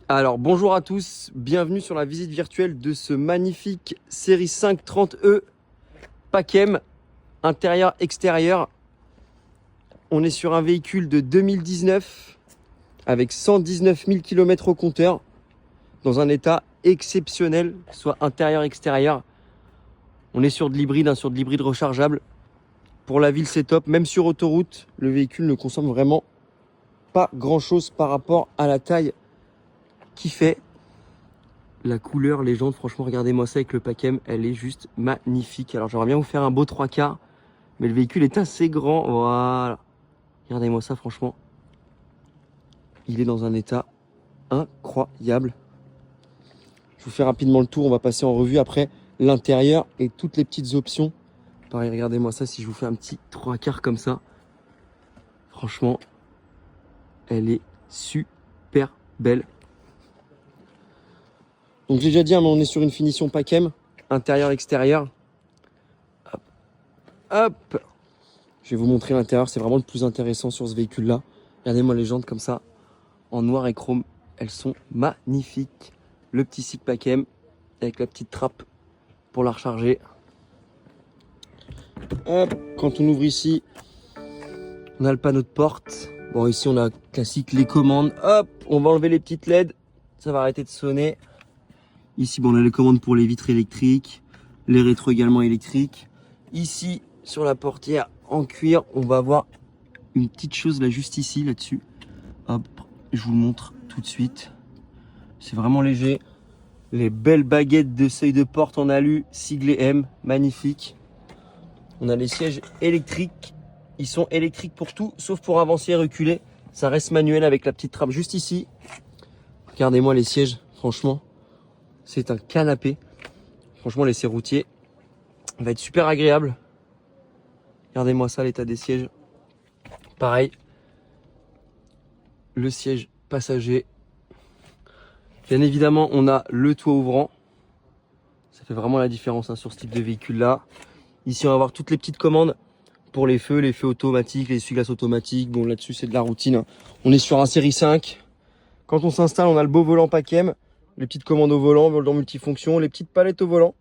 Alors bonjour à tous, bienvenue sur la visite virtuelle de ce magnifique série 530E PACM intérieur-extérieur. On est sur un véhicule de 2019 avec 119 000 km au compteur dans un état exceptionnel, soit intérieur-extérieur. On est sur de l'hybride, sur de l'hybride rechargeable. Pour la ville c'est top, même sur autoroute, le véhicule ne consomme vraiment pas grand chose par rapport à la taille qui fait. La couleur, les jantes, franchement, regardez-moi ça avec le PACM, elle est juste magnifique. Alors, j'aimerais bien vous faire un beau 3/4, mais le véhicule est assez grand. Voilà. Regardez-moi ça, franchement. Il est dans un état incroyable. Je vous fais rapidement le tour. On va passer en revue après l'intérieur et toutes les petites options. Pareil, regardez-moi ça. Si je vous fais un petit 3/4 comme ça, franchement, elle est super belle. Donc j'ai déjà dit, on est sur une finition PACM, intérieur-extérieur. Hop. Hop. Je vais vous montrer l'intérieur, c'est vraiment le plus intéressant sur ce véhicule-là. Regardez-moi les jantes comme ça, en noir et chrome. Elles sont magnifiques. Le petit cycle PACM avec la petite trappe pour la recharger. Hop. Quand on ouvre ici, on a le panneau de porte. Bon, ici on a classique les commandes. Hop, on va enlever les petites LED. Ça va arrêter de sonner. Ici, bon, on a les commandes pour les vitres électriques, les rétros également électriques. Ici, sur la portière en cuir, on va avoir une petite chose là, juste ici, là-dessus. Hop, je vous le montre tout de suite. C'est vraiment léger. Les belles baguettes de seuil de porte en alu, siglé M, magnifique. On a les sièges électriques. Ils sont électriques pour tout, sauf pour avancer et reculer. Ça reste manuel avec la petite trappe juste ici. Regardez-moi les sièges, franchement. C'est un canapé. Franchement, l'essai routier va être super agréable. Regardez-moi ça, l'état des sièges. Pareil. Le siège passager. Bien évidemment, on a le toit ouvrant. Ça fait vraiment la différence sur ce type de véhicule-là. Ici, on va avoir toutes les petites commandes pour les feux automatiques, les essuie-glaces automatiques. Bon, là-dessus, c'est de la routine. On est sur un série 5. Quand on s'installe, on a le beau volant PACM. Les petites commandes au volant, volant multifonction, les petites palettes au volant,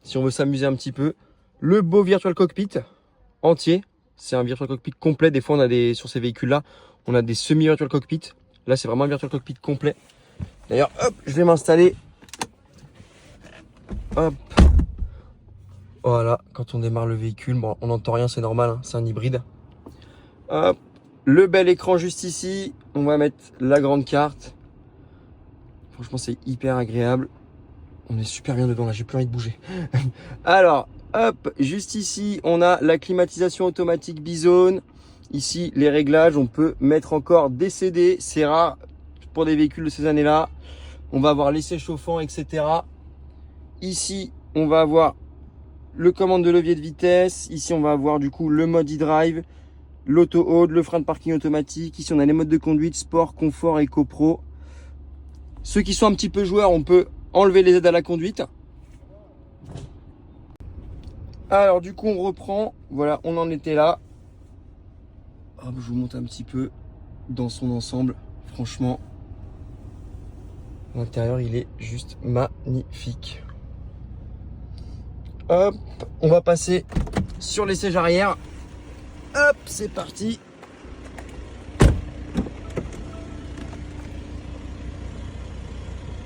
si on veut s'amuser un petit peu. Le beau Virtual Cockpit entier, c'est un Virtual Cockpit complet. Des fois, on a sur ces véhicules-là, on a des semi-Virtual Cockpit. Là, c'est vraiment un Virtual Cockpit complet. D'ailleurs, hop, je vais m'installer. Hop. Voilà, quand on démarre le véhicule, bon, on n'entend rien, c'est normal, hein, c'est un hybride. Hop, le bel écran juste ici. On va mettre la grande carte. Franchement, c'est hyper agréable. On est super bien dedans là, j'ai plus envie de bouger. Alors, hop, juste ici, on a la climatisation automatique bizone. Ici, les réglages, on peut mettre encore des CD. C'est rare pour des véhicules de ces années-là. On va avoir l'essai chauffant, etc. Ici, on va avoir le commande de levier de vitesse. Ici, on va avoir du coup le mode e-drive, l'auto-hold, le frein de parking automatique. Ici, on a les modes de conduite, sport, confort, Eco Pro. Ceux qui sont un petit peu joueurs, on peut enlever les aides à la conduite. Alors du coup on reprend, voilà, on en était là. Hop, je vous montre un petit peu dans son ensemble. Franchement, l'intérieur il est juste magnifique. Hop, on va passer sur les sièges arrière. Hop, c'est parti.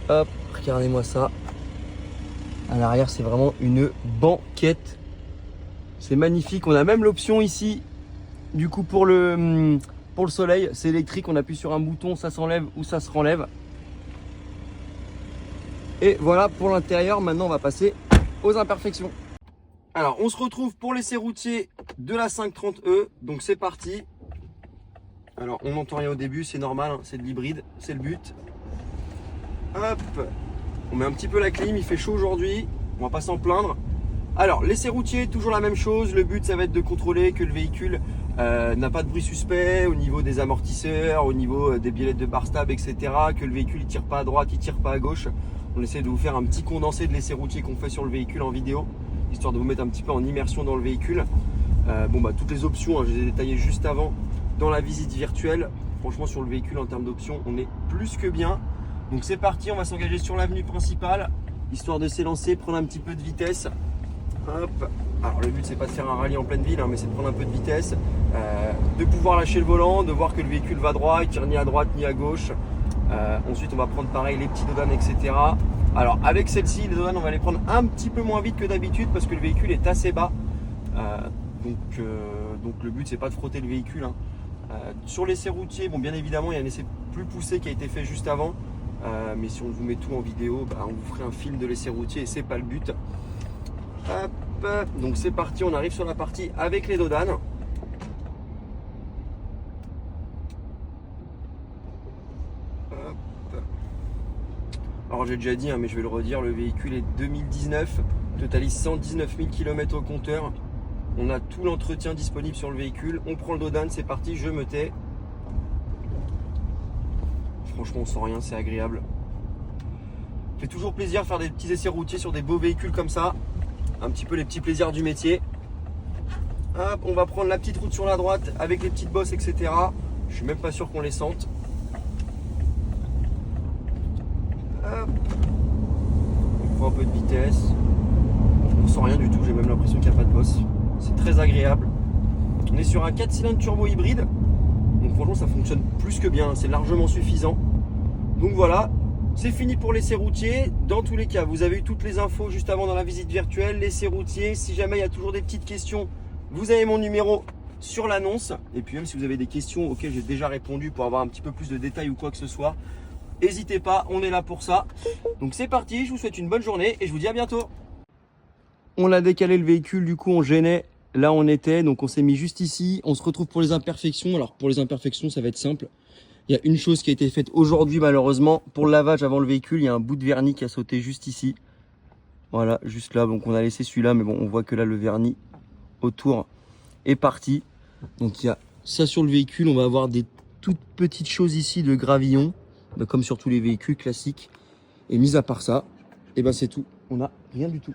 Hop, regardez-moi ça. À l'arrière, c'est vraiment une banquette. C'est magnifique. On a même l'option ici, du coup, pour le soleil. C'est électrique. On appuie sur un bouton, ça s'enlève ou ça se renlève. Et voilà pour l'intérieur. Maintenant, on va passer aux imperfections. Alors, on se retrouve pour l'essai routier de la 530E. Donc, c'est parti. Alors, on n'entend rien au début. C'est normal. Hein, c'est de l'hybride. C'est le but. Hop, on met un petit peu la clim, il fait chaud aujourd'hui, on va pas s'en plaindre. Alors, l'essai routier, toujours la même chose. Le but, ça va être de contrôler que le véhicule n'a pas de bruit suspect au niveau des amortisseurs, au niveau des biellettes de bar stab, etc. Que le véhicule ne tire pas à droite, il tire pas à gauche. On essaie de vous faire un petit condensé de l'essai routier qu'on fait sur le véhicule en vidéo, histoire de vous mettre un petit peu en immersion dans le véhicule. Toutes les options, hein, je les ai détaillées juste avant dans la visite virtuelle. Franchement, sur le véhicule, en termes d'options, on est plus que bien. Donc c'est parti, on va s'engager sur l'avenue principale, histoire de s'élancer, prendre un petit peu de vitesse. Hop. Alors le but c'est pas de faire un rallye en pleine ville, hein, mais c'est de prendre un peu de vitesse, de pouvoir lâcher le volant, de voir que le véhicule va droit, il tire ni à droite ni à gauche. Ensuite on va prendre pareil les petits dodanes, etc. Alors avec celle-ci, les dodanes on va les prendre un petit peu moins vite que d'habitude parce que le véhicule est assez bas. Donc le but c'est pas de frotter le véhicule, hein. Sur l'essai routier, bon bien évidemment il y a un essai plus poussé qui a été fait juste avant. Mais si on vous met tout en vidéo, on vous ferait un film de l'essai routier et c'est pas le but. Hop. Donc c'est parti, on arrive sur la partie avec les dodanes. Hop. Alors j'ai déjà dit, hein, mais je vais le redire, le véhicule est 2019, totalise 119 000 km au compteur. On a tout l'entretien disponible sur le véhicule. On prend le dodane, c'est parti, je me tais. Franchement on sent rien, c'est agréable. Ça fait toujours plaisir de faire des petits essais routiers sur des beaux véhicules comme ça. Un petit peu les petits plaisirs du métier. Hop, on va prendre la petite route sur la droite avec les petites bosses, etc. Je suis même pas sûr qu'on les sente. Hop. On prend un peu de vitesse. On sent rien du tout, j'ai même l'impression qu'il n'y a pas de bosse. C'est très agréable. On est sur un 4 cylindres turbo hybride. Donc franchement ça fonctionne plus que bien, c'est largement suffisant. Donc voilà. C'est fini pour l'essai routier. Dans tous les cas, vous avez eu toutes les infos juste avant dans la visite virtuelle, l'essai routier. Si jamais il y a toujours des petites questions, vous avez mon numéro sur l'annonce. Et puis même si vous avez des questions auxquelles j'ai déjà répondu pour avoir un petit peu plus de détails ou quoi que ce soit, n'hésitez pas, on est là pour ça. Donc c'est parti, je vous souhaite une bonne journée et je vous dis à bientôt. On a décalé le véhicule, du coup on gênait là où on était. Donc on s'est mis juste ici. On se retrouve pour les imperfections. Alors pour les imperfections, ça va être simple. Il y a une chose qui a été faite aujourd'hui malheureusement. Pour le lavage avant le véhicule, il y a un bout de vernis qui a sauté juste ici. Voilà, juste là. Donc on a laissé celui-là, mais bon, on voit que là le vernis autour est parti. Donc il y a ça sur le véhicule. On va avoir des toutes petites choses ici de gravillon, comme sur tous les véhicules classiques. Et mis à part ça, et ben c'est tout. On n'a rien du tout.